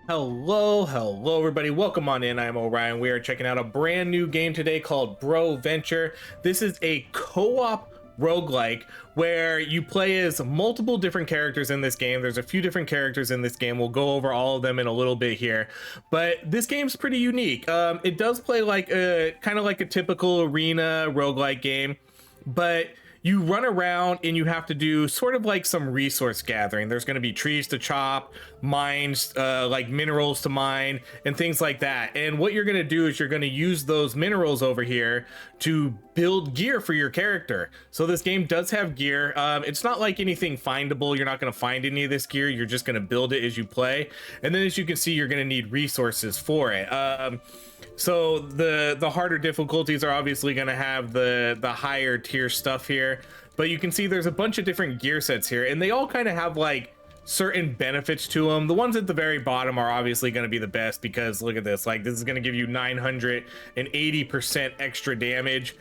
Hello everybody, welcome on in. I am Orion. We are checking out a brand new game today called Broventure. This is a co-op roguelike where you play as multiple different characters in this game. There's a few different characters in this game. We'll go over all of them in a little bit here, but this game's pretty unique. It does play like a kind of like a typical arena roguelike game, but you run around and you have to do sort of like some resource gathering. There's going to be trees to chop, mines, like minerals to mine, and things like that. And what you're going to do is you're going to use those minerals over here to build gear for your character. So this game does have gear. It's not like anything findable. You're not going to find any of this gear. You're just going to build it as you play. And then as you can see, you're going to need resources for it. So the harder difficulties are obviously going to have the higher tier stuff here, but you can see there's a bunch of different gear sets here, and they all kind of have like certain benefits to them. The ones at the very bottom are obviously going to be the best because look at this, like this is going to give you 980% extra damage.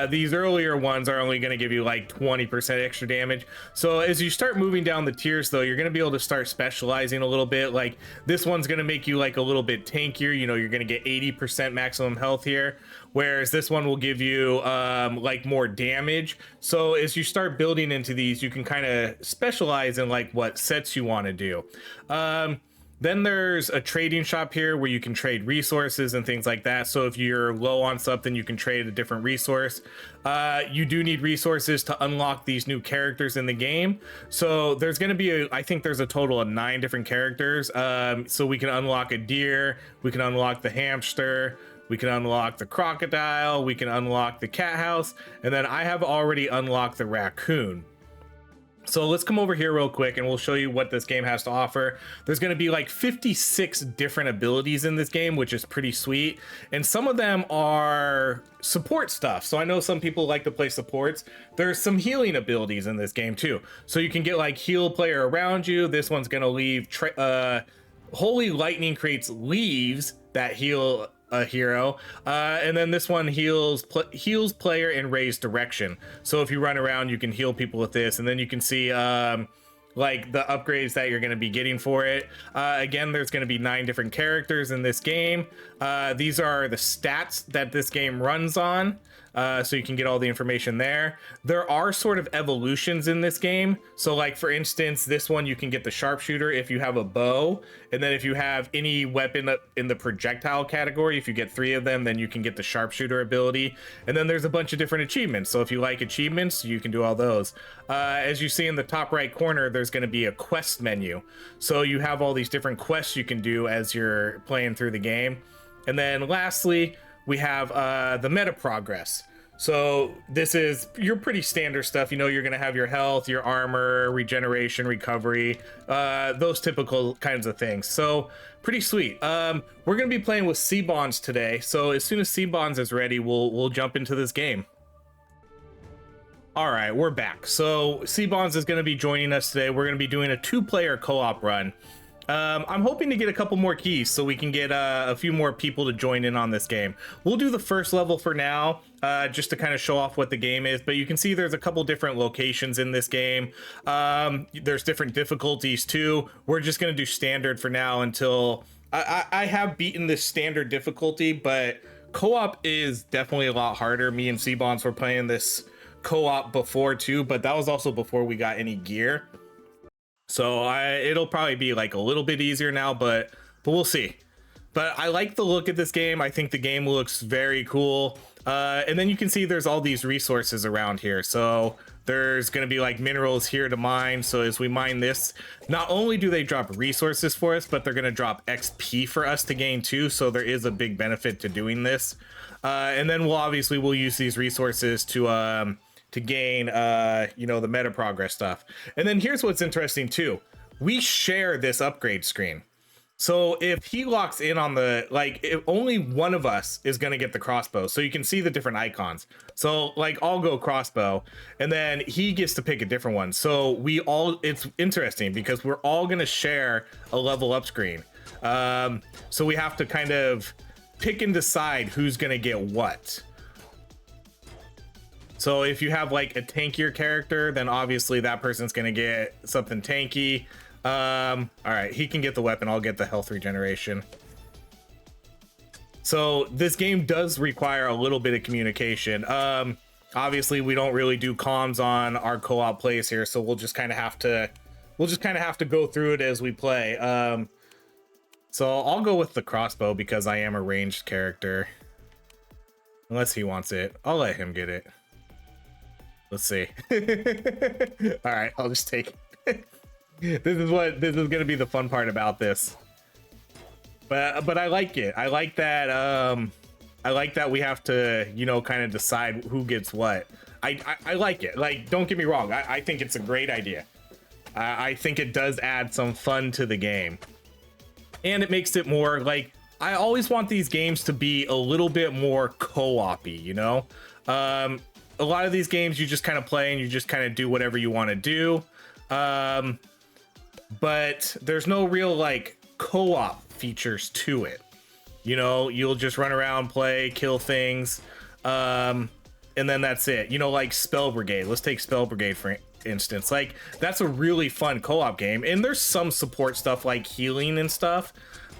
These earlier ones are only going to give you like 20% extra damage. So as you start moving down the tiers though, you're going to be able to start specializing a little bit. Like this one's going to make you like a little bit tankier, you know, you're going to get 80% maximum health here, whereas this one will give you like more damage. So as you start building into these, you can kind of specialize in like what sets you want to do. Then there's a trading shop here where you can trade resources and things like that. So if you're low on something, you can trade a different resource. You do need resources to unlock these new characters in the game. So there's going to be I think there's a total of 9 different characters. So we can unlock a deer, we can unlock the hamster, we can unlock the crocodile, we can unlock the cat house, and then I have already unlocked the raccoon. So let's come over here real quick and we'll show you what this game has to offer. There's going to be like 56 different abilities in this game, which is pretty sweet. And some of them are support stuff. So I know some people like to play supports. There's some healing abilities in this game too. So you can get like heal player around you. This one's going to leave Holy Lightning creates leaves that heal a hero, and then this one heals player in raised direction. So if you run around, you can heal people with this, and then you can see like the upgrades that you're going to be getting for it. Again, there's going to be 9 different characters in this game. These are the stats that this game runs on. So you can get all the information there. There are sort of evolutions in this game. So like for instance, this one you can get the sharpshooter if you have a bow, and then if you have any weapon in the projectile category, if you get 3 of them, then you can get the sharpshooter ability. And then there's a bunch of different achievements. So if you like achievements, you can do all those. As you see in the top right corner, there's going to be a quest menu. So you have all these different quests you can do as you're playing through the game. And then lastly, we have the meta progress. So this is your pretty standard stuff. You know, you're going to have your health, your armor, regeneration, recovery, those typical kinds of things. So pretty sweet. We're going to be playing with C-Bonds today. So as soon as C-Bonds is ready, we'll jump into this game. All right, we're back. So C-Bonds is going to be joining us today. We're going to be doing a 2-player co-op run. I'm hoping to get a couple more keys so we can get a few more people to join in on this game. We'll do the first level for now, just to kind of show off what the game is, but you can see there's a couple different locations in this game. There's different difficulties too. We're just going to do standard for now until I have beaten this standard difficulty, but co-op is definitely a lot harder. Me and C-Bonds were playing this co-op before too, but that was also before we got any gear. So it'll probably be like a little bit easier now, but we'll see. But I like the look at this game. I think the game looks very cool. And then you can see there's all these resources around here. So there's going to be like minerals here to mine. So as we mine this, not only do they drop resources for us, but they're going to drop XP for us to gain too. So there is a big benefit to doing this. And then we'll use these resources to gain you know, the meta progress stuff. And then here's what's interesting too, we share this upgrade screen. So if he locks in on the, like, if only one of us is going to get the crossbow, so you can see the different icons. So like I'll go crossbow and then he gets to pick a different one. So it's interesting because we're all going to share a level up screen. So we have to kind of pick and decide who's going to get what. So if you have like a tankier character, then obviously that person's going to get something tanky. All right, he can get the weapon. I'll get the health regeneration. So this game does require a little bit of communication. Obviously we don't really do comms on our co-op plays here, so we'll just kind of have to go through it as we play. So I'll go with the crossbow because I am a ranged character. Unless he wants it, I'll let him get it. Let's see. All right, I'll just take it. This is gonna be the fun part about this. But I like it. I like that. I like that we have to, you know, kind of decide who gets what. I like it. Like, don't get me wrong. I think it's a great idea. I think it does add some fun to the game, and it makes it more like, I always want these games to be a little bit more co-op-y, you know. A lot of these games you just kind of play and you just kind of do whatever you want to do. But there's no real like co-op features to it. You know, you'll just run around, play, kill things, and then that's it. You know, like Spell Brigade. Let's take Spell Brigade for instance. Like, that's a really fun co-op game, and there's some support stuff like healing and stuff,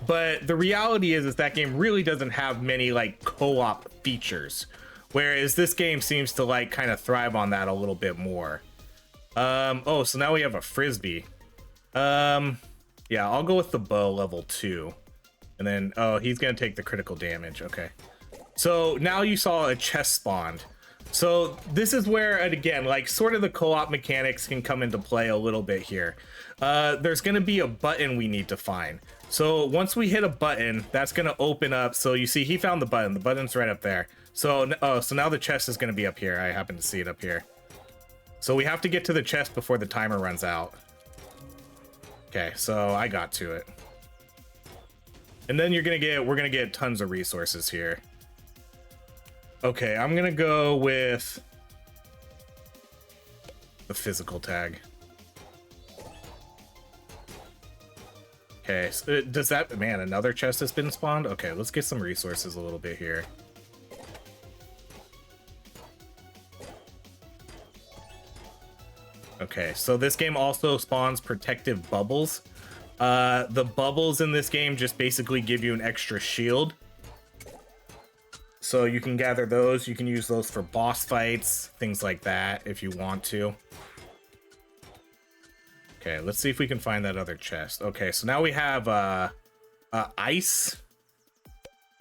but the reality is that game really doesn't have many like co-op features, whereas this game seems to like kind of thrive on that a little bit more. Oh, so now we have a frisbee. Yeah, I'll go with the bow level 2. And then, oh, he's gonna take the critical damage. Okay. So now you saw a chest spawned. So this is where, and again, like sort of the co-op mechanics can come into play a little bit here. There's gonna be a button we need to find. So once we hit a button, that's gonna open up. So you see, he found the button. The button's right up there. So, oh, so now the chest is gonna be up here. I happen to see it up here. So we have to get to the chest before the timer runs out. Okay, so I got to it. And then we're gonna get tons of resources here. Okay, I'm gonna go with the physical tag. Okay, so does that, man, another chest has been spawned? Okay, let's get some resources a little bit here. Okay, so this game also spawns protective bubbles. The bubbles in this game just basically give you an extra shield. So you can gather those. You can use those for boss fights, things like that, if you want to. Okay, let's see if we can find that other chest. Okay, so now we have ice.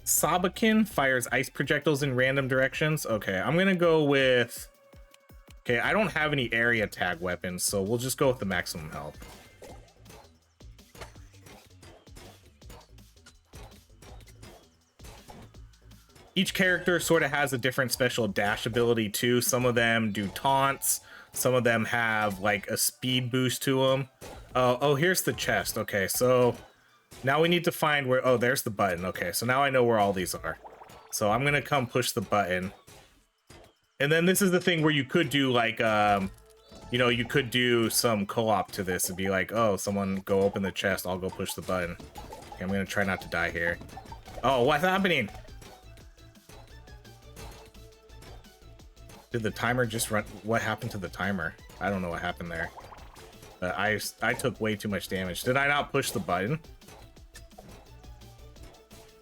Sabakin fires ice projectiles in random directions. Okay, I'm gonna go with... Okay, I don't have any area tag weapons, so we'll just go with the maximum health. Each character sort of has a different special dash ability too. Some of them do taunts. Some of them have like a speed boost to them. Oh, here's the chest. Okay, so now we need to find where... Oh, there's the button. Okay, so now I know where all these are. So I'm gonna come push the button. And then this is the thing where you could do like, you know, you could do some co-op to this and be like, oh, someone go open the chest, I'll go push the button. Okay, I'm gonna try not to die here. Oh, what's happening? Did the timer just run? What happened to the timer? I don't know what happened there. I took way too much damage. Did I not push the button?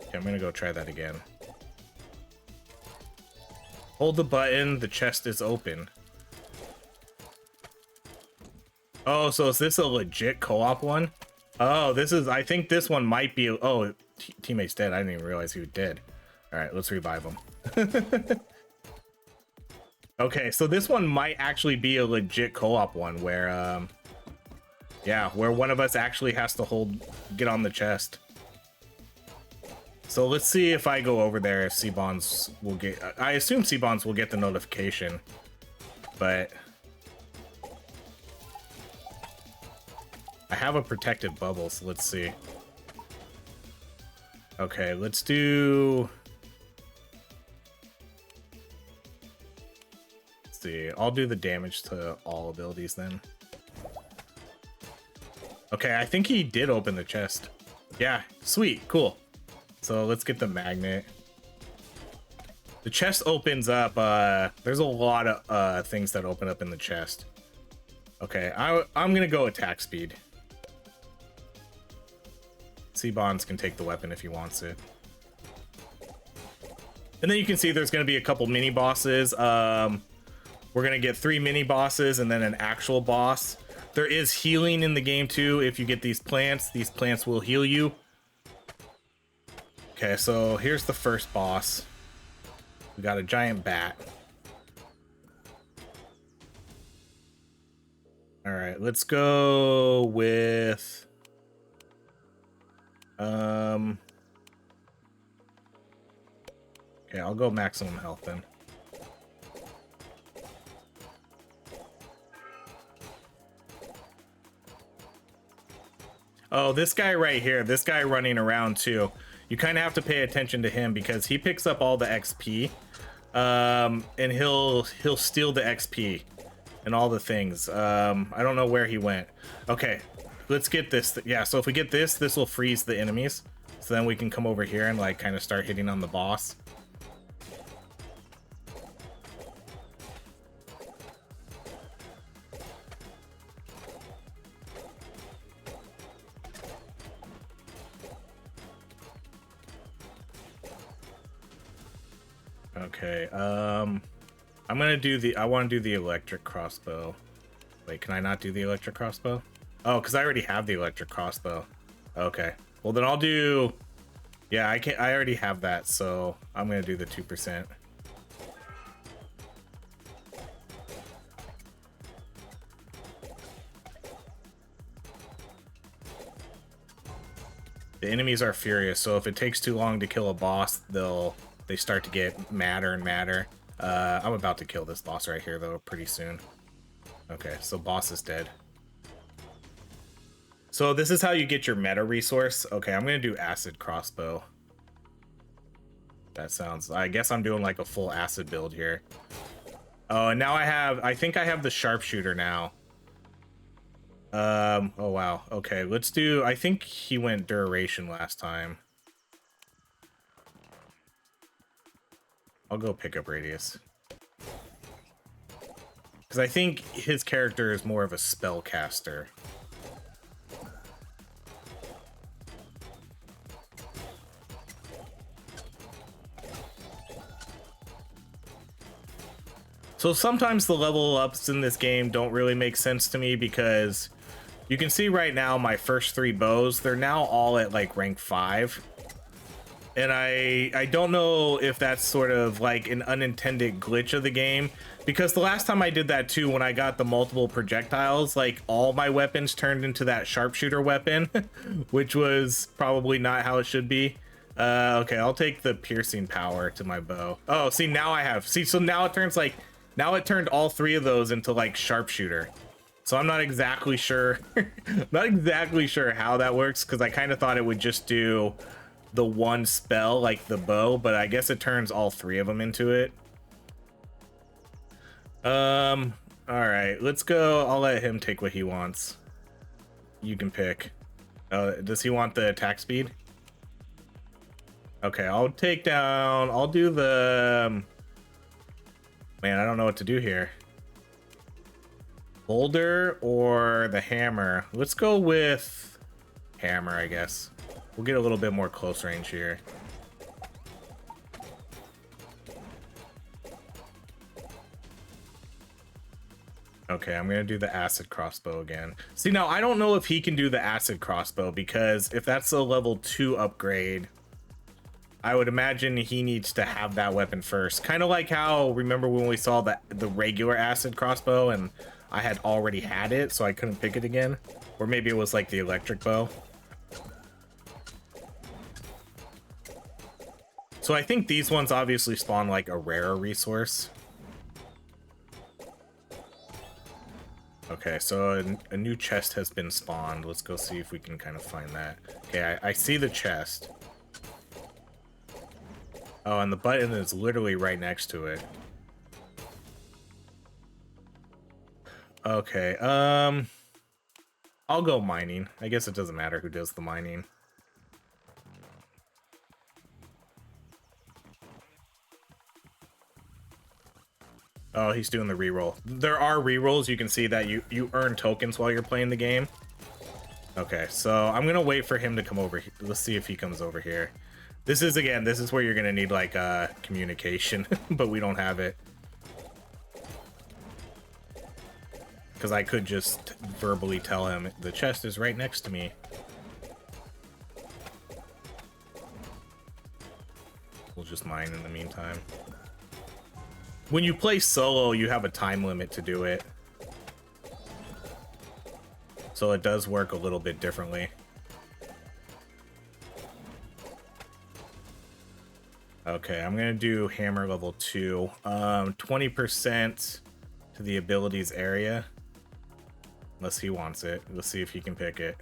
Okay, I'm gonna go try that again. Hold the button, the chest is open. Oh, so is this a legit co-op one? Oh, this is, I think this one might be, oh, teammate's dead. I didn't even realize he was dead. All right, let's revive him. Okay, so this one might actually be a legit co-op one where, yeah, where one of us actually has to get on the chest. So let's see if I go over there if C-Bonds will get... I assume C-Bonds will get the notification, but... I have a protected bubble, so let's see. Okay, let's do... Let's see, I'll do the damage to all abilities then. Okay, I think he did open the chest. Yeah, sweet, cool. So let's get the magnet. The chest opens up. There's a lot of things that open up in the chest. Okay, I'm gonna go attack speed. C-Bonds can take the weapon if he wants it. And then you can see there's going to be a couple mini bosses. We're going to get 3 mini bosses and then an actual boss. There is healing in the game too. If you get these plants will heal you. Okay, so here's the first boss. We got a giant bat. All right, let's go with okay, I'll go maximum health then. Oh, this guy right here, this guy running around too. You kind of have to pay attention to him because he picks up all the XP, and he'll steal the XP and all the things. I don't know where he went. Okay, let's get this. Yeah, so if we get this, this will freeze the enemies. So then we can come over here and like kind of start hitting on the boss. Okay, I'm gonna do the, I want to do the electric crossbow. Wait, can I not do the electric crossbow? Oh, because I already have the electric crossbow. Okay, well then I'll do, yeah, I already have that, so I'm gonna do the 2%. The enemies are furious, so if it takes too long to kill a boss, they start to get madder and madder. I'm about to kill this boss right here though pretty soon. Okay, so boss is dead. So this is how you get your meta resource. Okay, I'm gonna do acid crossbow. That sounds, I guess I'm doing like a full acid build here. Oh, and now I think I have the sharpshooter now. Oh wow, okay, let's do, I think he went duration last time. I'll go pick up radius. Because I think his character is more of a spellcaster. So sometimes the level ups in this game don't really make sense to me because you can see right now my first 3 bows, they're now all at like rank 5. And I don't know if that's sort of like an unintended glitch of the game, because the last time I did that too, when I got the multiple projectiles, like all my weapons turned into that sharpshooter weapon, which was probably not how it should be. Okay, I'll take the piercing power to my bow. Oh, see, now I have, see, so now it turns like, now it turned all 3 of those into like sharpshooter. So I'm not exactly sure, not exactly sure how that works, because I kind of thought it would just do the one spell like the bow, but I guess it turns all 3 of them into it. All right, let's go. I'll let him take what he wants. You can pick. Does he want the attack speed? Okay, I'll take down, I'll do the, man, I don't know what to do here. Boulder or the hammer? Let's go with hammer, I guess. We'll get a little bit more close range here. Okay, I'm gonna do the acid crossbow again. See, now I don't know if he can do the acid crossbow, because if that's a level 2 upgrade, I would imagine he needs to have that weapon first. Kind of like how, remember when we saw the regular acid crossbow and I had already had it, so I couldn't pick it again? Or maybe it was like the electric bow. So I think these ones obviously spawn like a rarer resource. Okay, so a new chest has been spawned. Let's go see if we can kind of find that. Okay, I see the chest. Oh, and the button is literally right next to it. Okay, I'll go mining. I guess it doesn't matter who does the mining. Oh, he's doing the reroll. There are rerolls. You can see that you earn tokens while you're playing the game. Okay, so I'm gonna wait for him to come over here. Let's see if he comes over here. This is where you're gonna need like communication, but we don't have it. Because I could just verbally tell him the chest is right next to me. We'll just mine in the meantime. When you play solo, you have a time limit to do it. So it does work a little bit differently. Okay, I'm gonna do hammer level 2. 20% to the abilities area. Unless he wants it. Let's see if he can pick it.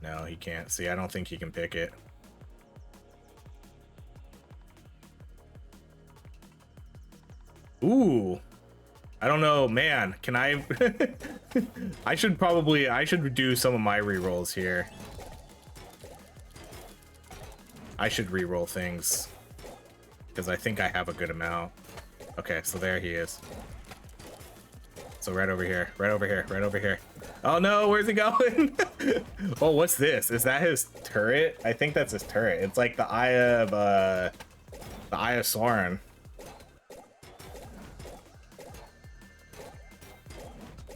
No, he can't. See, I don't think he can pick it. Ooh. I don't know, man. Can I... I should do some of my rerolls here. I should reroll things. Because I think I have a good amount. Okay, so there he is. So right over here, right over here, right over here. Oh no, where's he going? Oh, what's this? Is that his turret? I think that's his turret. It's like the Eye of Sauron.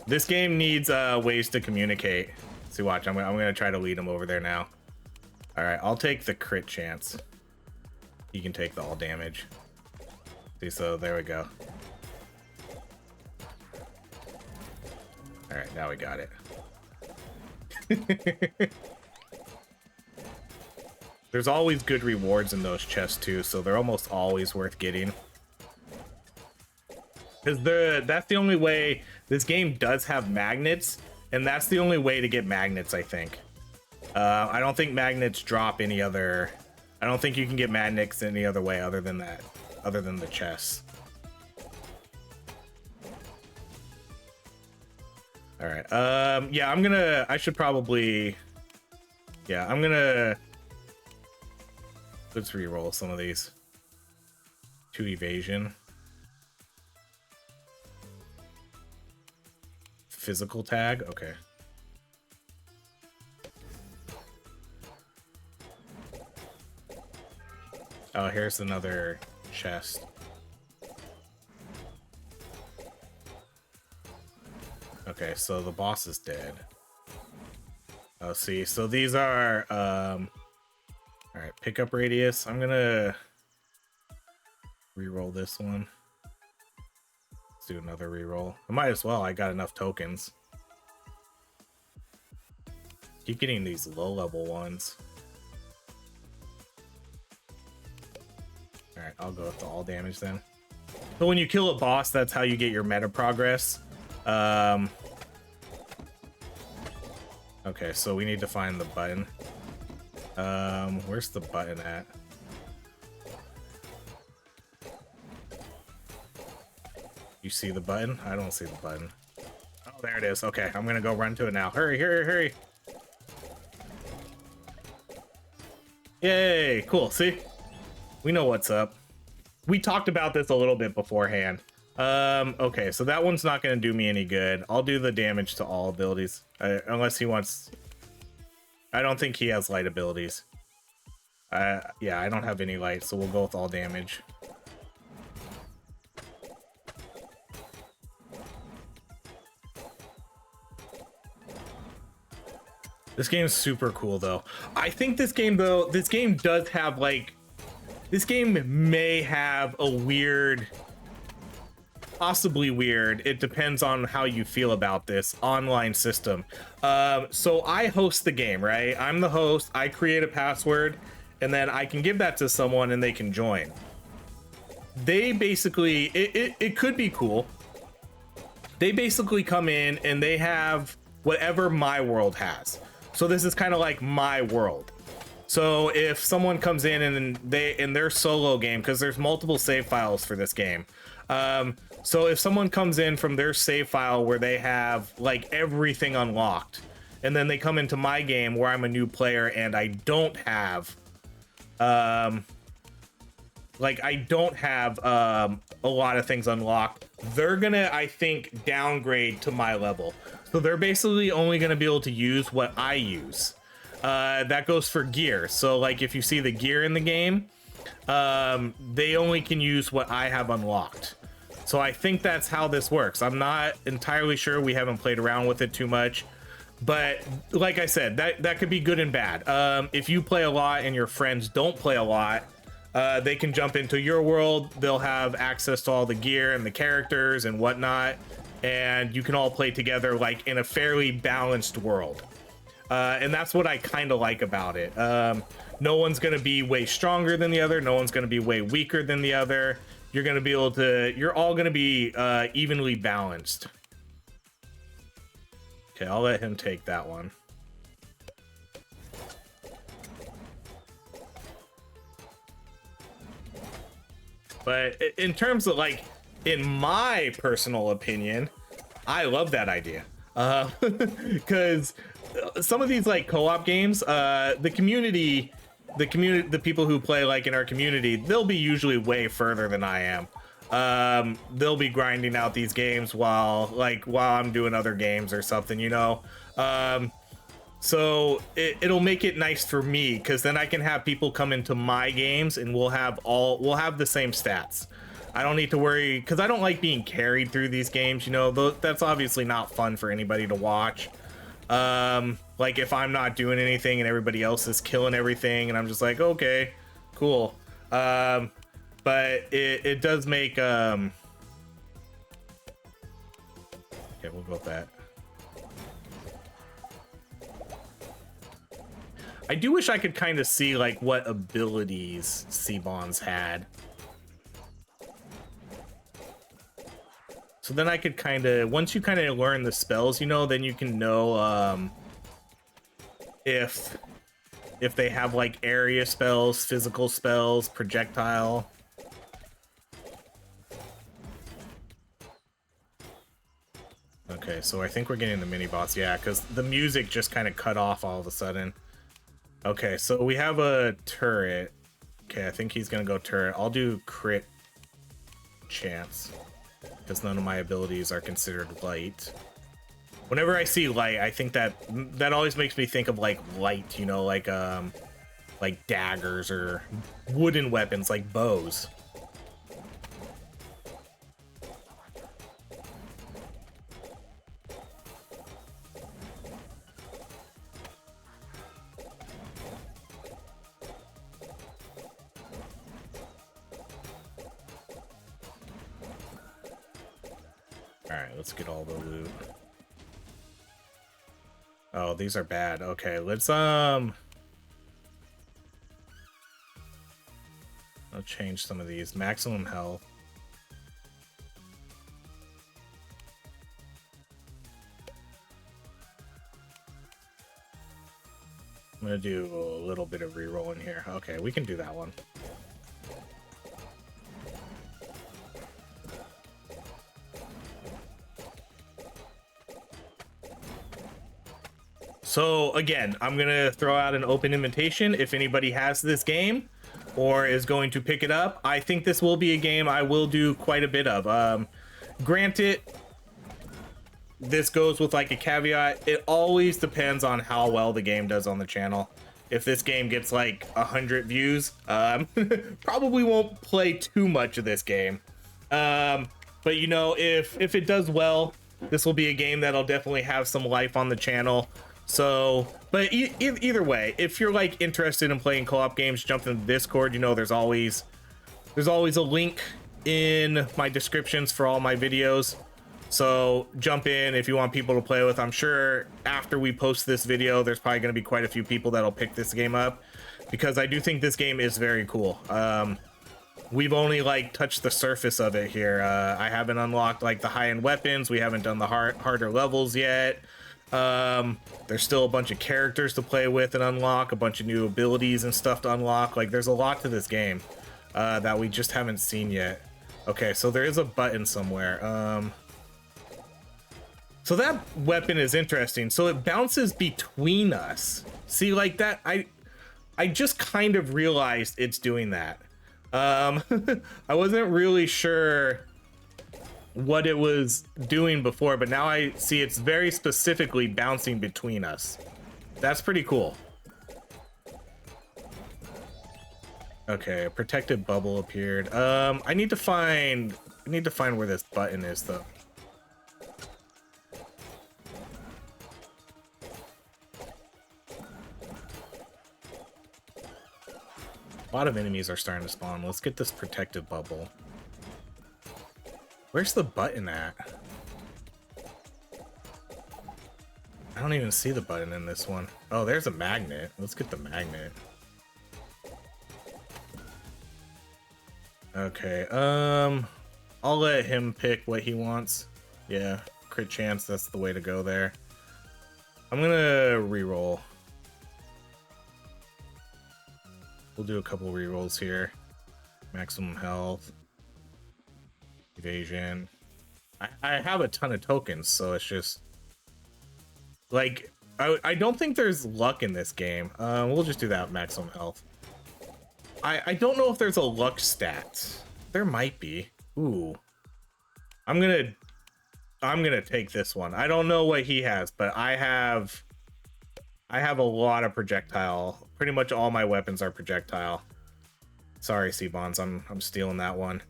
This game needs ways to communicate. See, watch. I'm gonna try to lead him over there now. All right, I'll take the crit chance. He can take the all damage. See, so there we go. All right, now we got it. There's always good rewards in those chests too, so they're almost always worth getting. Because that's the only way. This game does have magnets, and that's the only way to get magnets, I think. I don't think magnets drop any other... I don't think you can get magnets any other way other than that, other than the chests. All right. Yeah, I should probably... Yeah, let's re-roll some of these. 2 evasion. Physical tag, okay. Oh, here's another chest. Okay, so the boss is dead. Oh, see, so these are, all right, pickup radius. I'm gonna re-roll this one. Let's do another re-roll. I might as well, I got enough tokens. Keep getting these low-level ones. All right, I'll go with the all damage then. So when you kill a boss, that's how you get your meta progress. Okay, so we need to find the button. Where's the button at? You see the button? I don't see the button. Oh, there it is. Okay, I'm gonna go run to it now. Hurry, hurry, hurry. Yay, cool. See? We know what's up. We talked about this a little bit beforehand. Okay, so that one's not gonna do me any good. I'll do the damage to all abilities. Unless he wants... I don't think he has light abilities. Yeah, I don't have any light, so we'll go with all damage. This game's super cool, though. I think this game does have, like... This game may have a weird... Possibly weird. It depends on how you feel about this online system. So I host the game, right? I'm the host. I create a password, and then I can give that to someone, and they can join. They basically... It could be cool. They basically come in, and they have whatever my world has. So this is kind of like my world. So if someone comes in and in their solo game, because there's multiple save files for this game. So if someone comes in from their save file where they have like everything unlocked, and then they come into my game where I'm a new player and I don't have a lot of things unlocked, they're gonna, I think, downgrade to my level. So they're basically only gonna be able to use what I use. That goes for gear. So like if you see the gear in the game, they only can use what I have unlocked. So I think that's how this works. I'm not entirely sure. We haven't played around with it too much. But like I said, that could be good and bad. If you play a lot and your friends don't play a lot, they can jump into your world. They'll have access to all the gear and the characters and whatnot. And you can all play together like in a fairly balanced world. And that's what I kind of like about it. No one's going to be way stronger than the other. No one's going to be way weaker than the other. You're going to be able to, you're all going to be evenly balanced. Okay, I'll let him take that one. But in terms of like, in my personal opinion, I love that idea. Because some of these like co-op games, the people who play like in our community, they'll be usually way further than I am. They'll be grinding out these games while I'm doing other games or something, you know. So it'll make it nice for me, because then I can have people come into my games and we'll have the same stats. I don't need to worry, because I don't like being carried through these games, you know. That's obviously not fun for anybody to watch. Like if I'm not doing anything and everybody else is killing everything and I'm just like, okay, cool. But it does make okay, we'll go with that. I do wish I could kind of see like what abilities C-Bonds had. So then I could kind of, once you kind of learn the spells, you know, then you can know if they have like area spells, physical spells, projectile. Okay, so I think we're getting the mini boss, yeah, because the music just kind of cut off all of a sudden. Okay, so we have a turret. Okay, I think he's gonna go turret. I'll do crit chance, because none of my abilities are considered light. Whenever I see light, I think that always makes me think of like light, you know, like daggers or wooden weapons like bows. All right, let's get all the loot. Oh, these are bad. Okay, let's I'll change some of these. Maximum health. I'm gonna do a little bit of reroll in here. Okay, we can do that one. So again, I'm gonna throw out an open invitation if anybody has this game or is going to pick it up. I think this will be a game I will do quite a bit of. Granted, this goes with like a caveat. It always depends on how well the game does on the channel. If this game gets like 100 views, probably won't play too much of this game. But you know, if it does well, this will be a game that'll definitely have some life on the channel. So, but either way, if you're like interested in playing co-op games, jump into Discord. You know, there's always a link in my descriptions for all my videos. So jump in if you want people to play with. I'm sure after we post this video, there's probably going to be quite a few people that'll pick this game up, because I do think this game is very cool. We've only like touched the surface of it here. I haven't unlocked like the high-end weapons. We haven't done the harder levels yet. There's still a bunch of characters to play with and unlock, a bunch of new abilities and stuff to unlock. Like there's a lot to this game that we just haven't seen yet. Okay, so there is a button somewhere. So that weapon is interesting. So it bounces between us. See, like that, I just kind of realized it's doing that. Um, I wasn't really sure what it was doing before, but now I see it's very specifically bouncing between us. That's pretty cool. Okay, a protected bubble appeared. I need to find where this button is though. A lot of enemies are starting to spawn. Let's get this protective bubble. Where's the button at? I don't even see the button in this one. Oh, there's a magnet. Let's get the magnet. Okay, I'll let him pick what he wants. Yeah, crit chance, that's the way to go there. I'm gonna reroll. We'll do a couple rerolls here. Maximum health. Evasion. I have a ton of tokens, so it's just... like, I don't think there's luck in this game. We'll just do that maximum health. I don't know if there's a luck stat. There might be. Ooh. I'm gonna take this one. I don't know what he has, but I have a lot of projectile. Pretty much all my weapons are projectile. Sorry, C-Bonds, I'm stealing that one.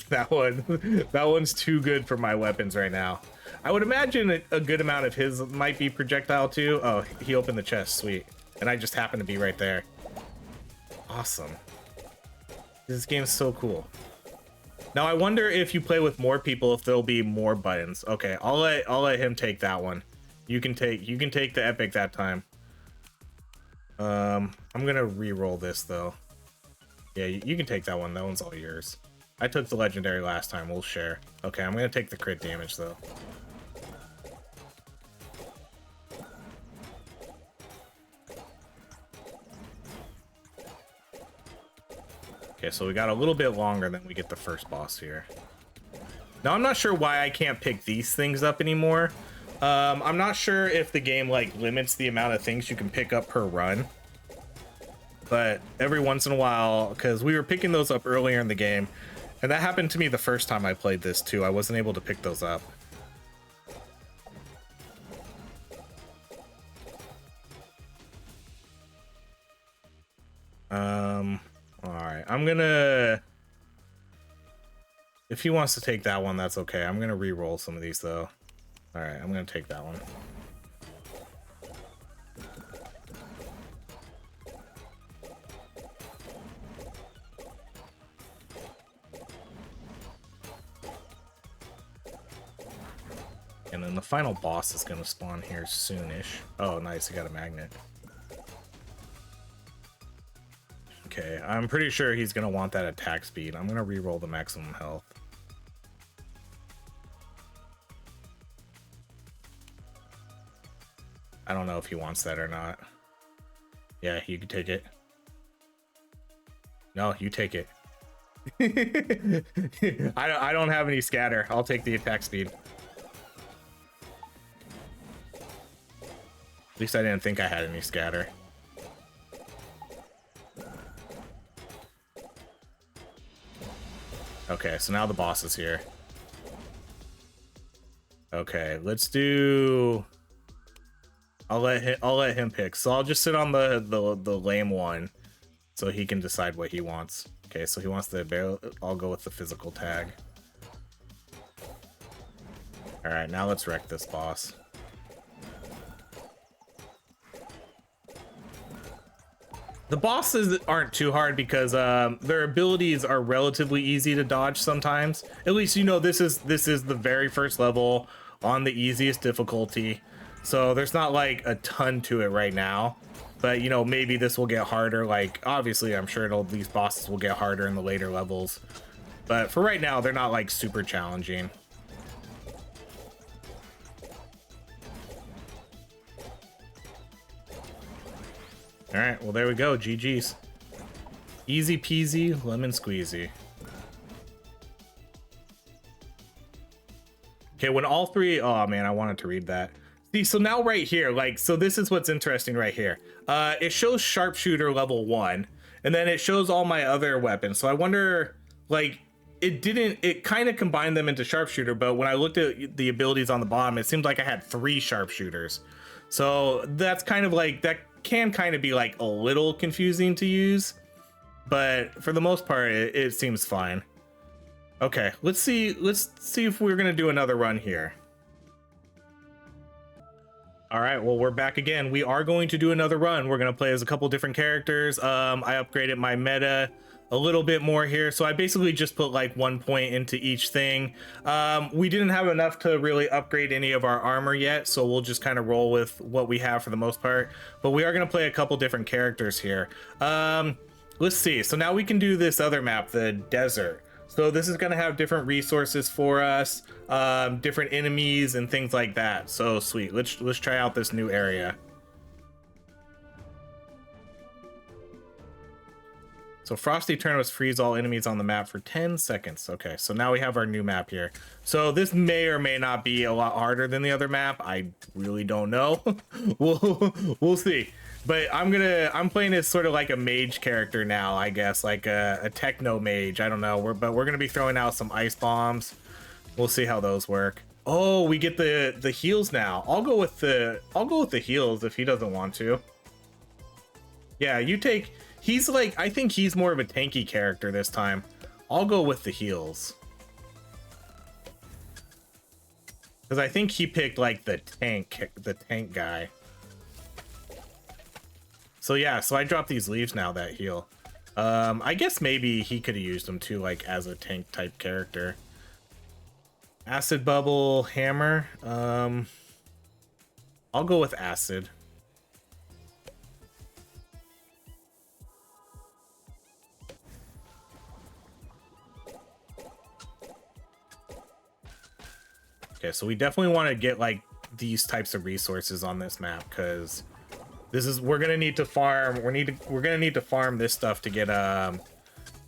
that one's too good for my weapons right now. I would imagine a good amount of his might be projectile too. Oh, he opened the chest, sweet. And I just happened to be right there. Awesome. This game's so cool. Now I wonder if you play with more people, if there'll be more buttons. Okay, I'll let him take that one. You can take the epic that time. I'm gonna re-roll this though. Yeah, you can take that one. That one's all yours. I took the legendary last time. We'll share. Okay, I'm gonna take the crit damage though. Okay, so we got a little bit longer than we get the first boss here. Now, I'm not sure why I can't pick these things up anymore. I'm not sure if the game, like, limits the amount of things you can pick up per run. But every once in a while, because we were picking those up earlier in the game, and that happened to me the first time I played this, too. I wasn't able to pick those up. Alright, I'm gonna... if he wants to take that one, that's okay. I'm gonna re-roll some of these, though. Alright, I'm gonna take that one. And then the final boss is gonna spawn here soonish. Oh, nice, he got a magnet. Okay, I'm pretty sure he's gonna want that attack speed. I'm gonna re-roll the maximum health. I don't know if he wants that or not. Yeah, you can take it. No, you take it. I don't have any scatter. I'll take the attack speed. At least I didn't think I had any scatter. Okay, so now the boss is here. Okay, let's do... I'll let him pick. So I'll just sit on the lame one so he can decide what he wants. Okay, so he wants the barrel. I'll go with the physical tag. All right, now let's wreck this boss. The bosses aren't too hard because their abilities are relatively easy to dodge sometimes. At least, you know, this is the very first level on the easiest difficulty. So there's not like a ton to it right now. But, you know, maybe this will get harder. Like, obviously, I'm sure these bosses will get harder in the later levels. But for right now, they're not like super challenging. All right, well, there we go. GG's. Easy peasy, lemon squeezy. Okay, when all three... oh, man, I wanted to read that. See, so now right here, like, so this is what's interesting right here. It shows sharpshooter level 1, and then it shows all my other weapons. So I wonder, like, it kind of combined them into sharpshooter, but when I looked at the abilities on the bottom, it seemed like I had 3 sharpshooters. So that's kind of like, that can kind of be like a little confusing to use, but for the most part, it seems fine. Okay, let's see if we're gonna do another run here. All right, well, we're back again. We are going to do another run. We're gonna play as a couple different characters. I upgraded my meta a little bit more here, so I basically just put like 1 point into each thing. We didn't have enough to really upgrade any of our armor yet, so we'll just kind of roll with what we have for the most part. But we are gonna play a couple different characters here. Let's see. So now we can do this other map, the desert. So this is going to have different resources for us, different enemies and things like that. So sweet. Let's try out this new area. So Frosty Tournips freeze all enemies on the map for 10 seconds. Okay, so now we have our new map here. So this may or may not be a lot harder than the other map. I really don't know. We'll see. But I'm playing as sort of like a mage character now, I guess, like a techno mage. I don't know. But we're gonna be throwing out some ice bombs. We'll see how those work. Oh, we get the heals now. I'll go with the heals if he doesn't want to. Yeah, you take. He's like, I think he's more of a tanky character this time. I'll go with the heals. Because I think he picked like the tank guy. So yeah, so I dropped these leaves now that heal. I guess maybe he could have used them too, like as a tank type character. Acid bubble, hammer. I'll go with acid. Okay, so we definitely want to get like these types of resources on this map, because we're gonna need to farm. We're gonna need to farm this stuff to get the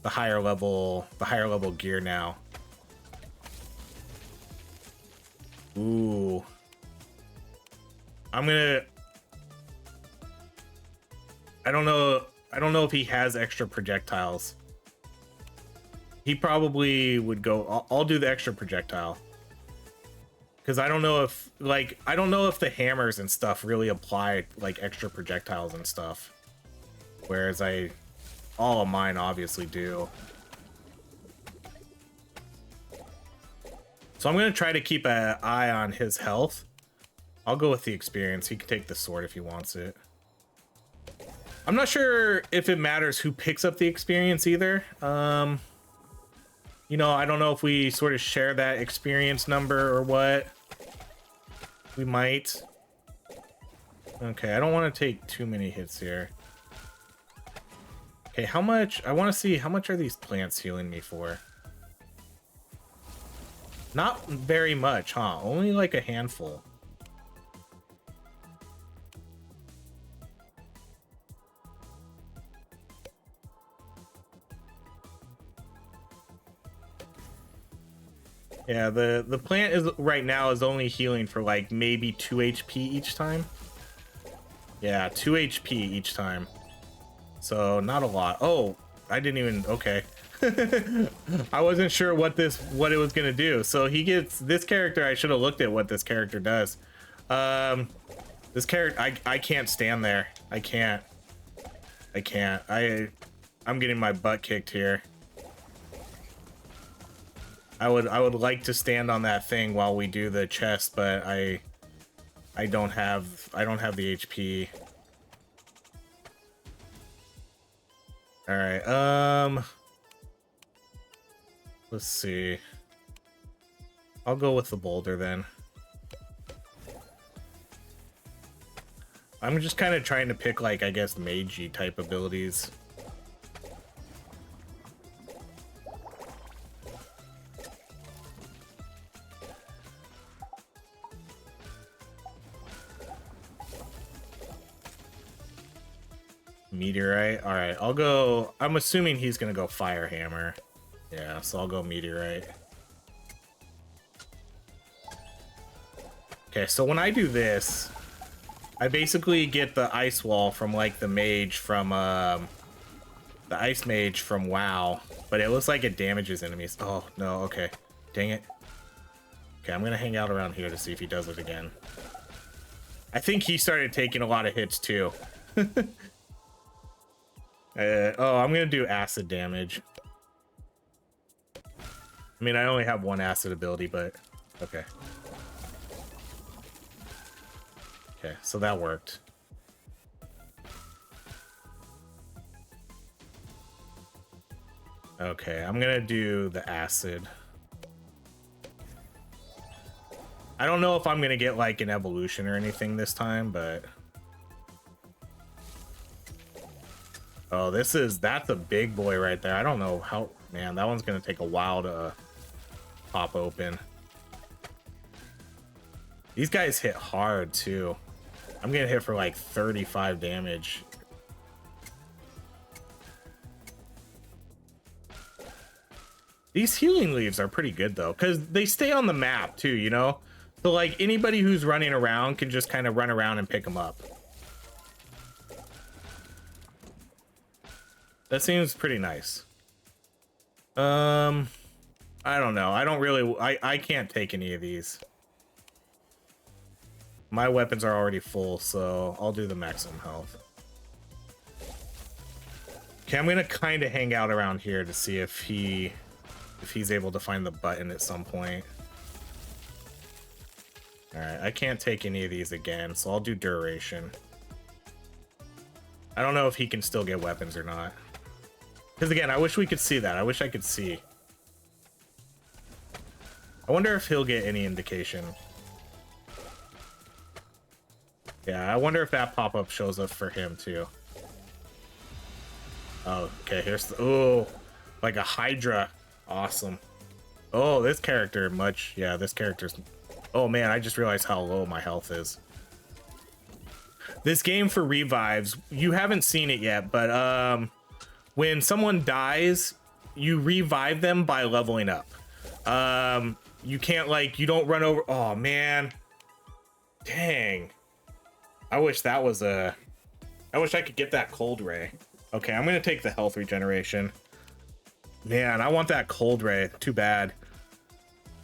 higher level gear now. Ooh, I don't know if he has extra projectiles. He probably would go. I'll do the extra projectile. Because I don't know if the hammers and stuff really apply like extra projectiles and stuff. Whereas all of mine obviously do. So I'm going to try to keep an eye on his health. I'll go with the experience. He can take the sword if he wants it. I'm not sure if it matters who picks up the experience either. You know, I don't know if we sort of share that experience number or what. We might. Okay, I don't want to take too many hits here. Okay, how much? I want to see how much are these plants healing me for? Not very much, huh? Only like a handful. Yeah, the plant is right now is only healing for like maybe 2 HP each time. Yeah, 2 HP each time. So not a lot. Oh, I didn't even, okay. I wasn't sure what it was gonna do. So he gets this character. I should have looked at what this character does. This character, I can't stand there. I can't. I'm getting my butt kicked here. I would like to stand on that thing while we do the chest, but I don't have the HP. All right. Let's see. I'll go with the boulder then. I'm just kind of trying to pick like, I guess, magey type abilities. Meteorite. All right, I'll go. I'm assuming he's gonna go fire hammer. Yeah, so I'll go meteorite. Okay, so when I do this, I basically get the ice wall from like the mage from the ice mage from WoW, but it looks like it damages enemies. Oh no, okay, dang it. Okay, I'm gonna hang out around here to see if he does it again. I think he started taking a lot of hits too. Oh, I'm gonna do acid damage. I mean, I only have one acid ability, but okay. Okay, so that worked. Okay, I'm gonna do the acid. I don't know if I'm gonna get like an evolution or anything this time, but oh, that's a big boy right there. I don't know how, man, that one's gonna take a while to pop open. These guys hit hard too. I'm gonna hit for like 35 damage. These healing leaves are pretty good though, because they stay on the map too, you know? So like anybody who's running around can just kind of run around and pick them up. That seems pretty nice. I don't know. I don't really, I can't take any of these. My weapons are already full, so I'll do the maximum health. Okay, I'm gonna kind of hang out around here to see if he's able to find the button at some point. All right, I can't take any of these again, so I'll do duration. I don't know if he can still get weapons or not. Because again, I wish we could see that. I wish I could see. I wonder if he'll get any indication. Yeah, I wonder if that pop-up shows up for him too. Oh, okay, here's the, oh, like a Hydra. Awesome. Oh, this character yeah, this character's, oh man, I just realized how low my health is. This game for revives, you haven't seen it yet, but when someone dies, you revive them by leveling up. You can't, like, you don't run over, oh man. Dang. I wish that was I wish I could get that cold ray. Okay, I'm gonna take the health regeneration. Man, I want that cold ray. Too bad.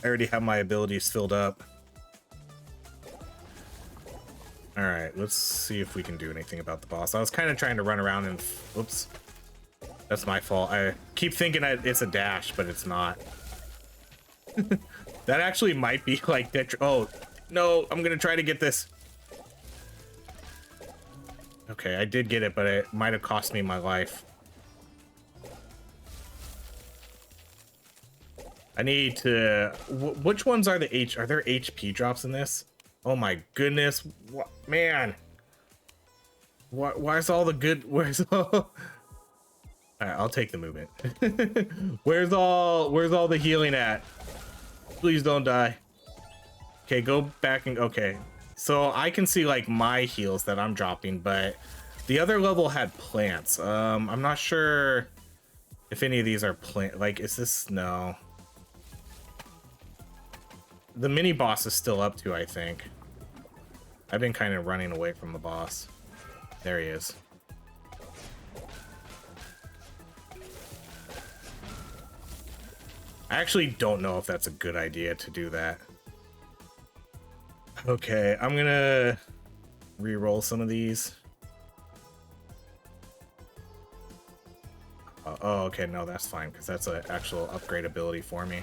I already have my abilities filled up. All right, let's see if we can do anything about the boss. I was kind of trying to run around and, oops. That's my fault. I keep thinking it's a dash, but it's not. That actually might be like, oh, no, I'm gonna try to get this. Okay, I did get it, but it might have cost me my life. I need to, which ones are are there HP drops in this? Oh my goodness, what, man. Why's all the good, where's all, all right, I'll take the movement. where's all the healing at? Please don't die. Okay, go back and, okay. So I can see like my heals that I'm dropping, but the other level had plants. I'm not sure if any of these are plant, like, is this, no. The mini boss is still up too, I think. I've been kind of running away from the boss. There he is. I actually don't know if that's a good idea to do that. Okay, I'm gonna re-roll some of these. Oh, okay, no, that's fine, because that's an actual upgrade ability for me.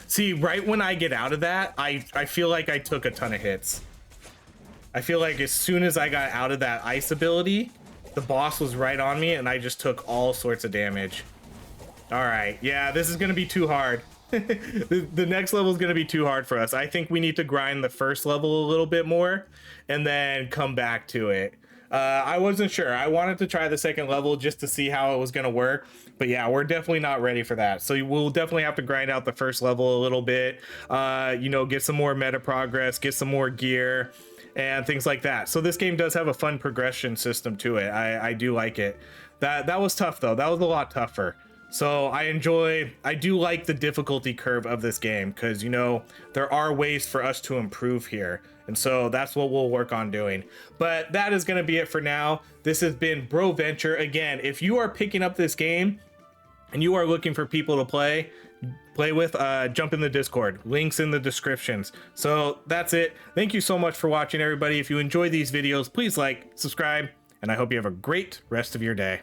See, right when I get out of that, I feel like I took a ton of hits. I feel like as soon as I got out of that ice ability, the boss was right on me, and I just took all sorts of damage. All right, yeah, this is gonna be too hard. The next level is going to be too hard for us. I think we need to grind the first level a little bit more and then come back to it. I wasn't sure. I wanted to try the second level just to see how it was going to work. But yeah, we're definitely not ready for that. So we'll definitely have to grind out the first level a little bit. You know, get some more meta progress, get some more gear and things like that. So this game does have a fun progression system to it. I do like it. That was tough though. That was a lot tougher. So I do like the difficulty curve of this game, because, you know, there are ways for us to improve here. And so that's what we'll work on doing. But that is going to be it for now. This has been Broventure. Again, if you are picking up this game and you are looking for people to play with, jump in the Discord. Links in the descriptions. So that's it. Thank you so much for watching, everybody. If you enjoy these videos, please like, subscribe, and I hope you have a great rest of your day.